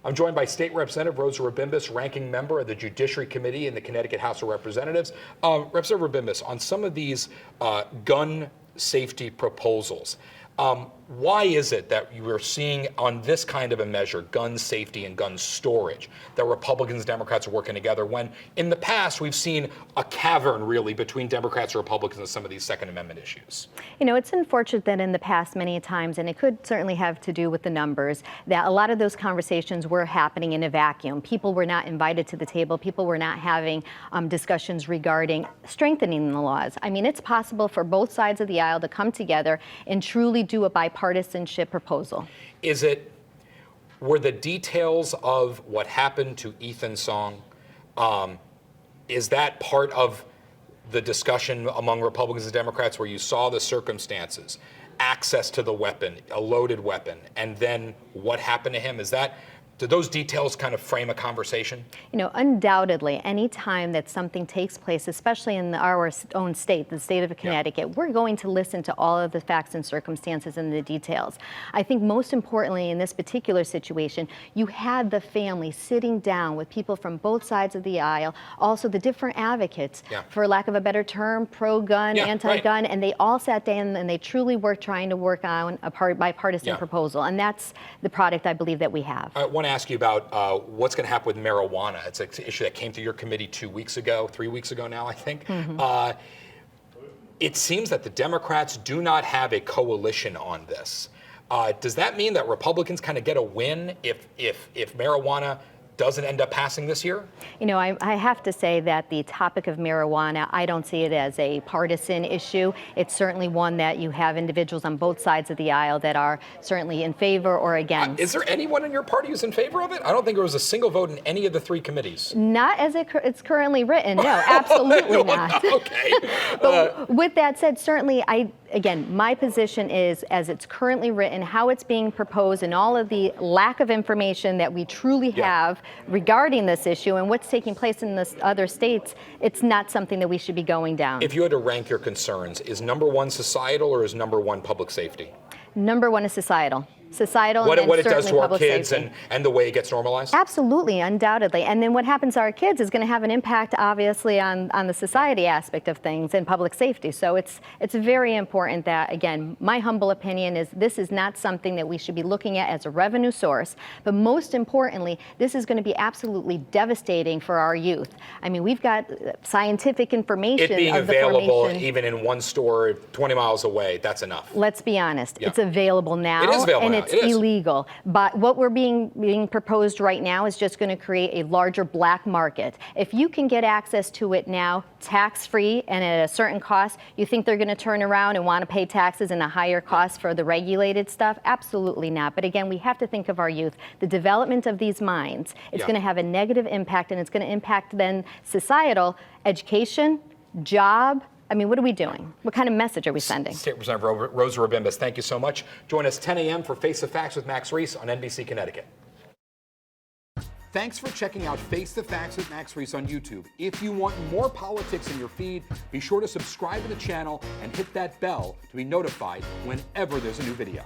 I'm joined by State Representative Rosa Rebimbas, ranking member of the Judiciary Committee in the Connecticut House of Representatives. Representative Rebimbas, on some of these gun safety proposals, why is it that you are seeing on this kind of a measure, gun safety and gun storage, that Republicans and Democrats are working together when in the past we've seen a cavern really between Democrats and Republicans on some of these Second Amendment issues? You know, it's unfortunate that in the past many times, and it could certainly have to do with the numbers, that a lot of those conversations were happening in a vacuum. People were not invited to the table. People were not having discussions regarding strengthening the laws. I mean, it's possible for both sides of the aisle to come together and truly do a bipartisanship proposal. Were the details of what happened to Ethan Song, is that part of the discussion among Republicans and Democrats where you saw the circumstances, access to the weapon, a loaded weapon, and then what happened to him? Did those details kind of frame a conversation? You know, undoubtedly, any time that something takes place, especially in our own state, the state of Connecticut, we're going to listen to all of the facts and circumstances and the details. I think most importantly in this particular situation, you had the family sitting down with people from both sides of the aisle, also the different advocates, for lack of a better term, pro-gun, anti-gun, and they all sat down and they truly were trying to work on a bipartisan proposal, and that's the product I believe that we have. I want to ask you about what's going to happen with marijuana. It's an issue that came through your committee 3 weeks ago now, I think. It seems that the Democrats do not have a coalition on this. Does that mean that Republicans kind of get a win if marijuana doesn't end up passing this year? You know, I have to say that the topic of marijuana, I don't see it as a partisan issue. It's certainly one that you have individuals on both sides of the aisle that are certainly in favor or against. Is there anyone in your party who's in favor of it? I don't think there was a single vote in any of the 3 committees. Not as it's currently written, no, absolutely not. Okay. But with that said, certainly again, my position is, as it's currently written, how it's being proposed, and all of the lack of information that we truly have regarding this issue and what's taking place in the other states, it's not something that we should be going down. If you had to rank your concerns, is number 1 societal or is number 1 public safety? Number 1 is societal. What it does to our kids safety. and the way it gets normalized? Absolutely, undoubtedly. And then what happens to our kids is going to have an impact, obviously, on the society aspect of things and public safety. So it's very important that, again, my humble opinion is this is not something that we should be looking at as a revenue source. But most importantly, this is going to be absolutely devastating for our youth. I mean, we've got scientific information. It being available even in one store 20 miles away, that's enough. Let's be honest. It's available now. It is available now. It's illegal. But what we're being proposed right now is just going to create a larger black market. If you can get access to it now, tax-free and at a certain cost, you think they're going to turn around and want to pay taxes and a higher cost for the regulated stuff? Absolutely not. But again, we have to think of our youth. The development of these minds, it's going to have a negative impact, and it's going to impact then societal, education, job. I mean, what are we doing? What kind of message are we sending? State Representative Rosa Rebimbas, thank you so much. Join us 10 a.m. for Face the Facts with Max Reiss on NBC Connecticut. Thanks for checking out Face the Facts with Max Reiss on YouTube. If you want more politics in your feed, be sure to subscribe to the channel and hit that bell to be notified whenever there's a new video.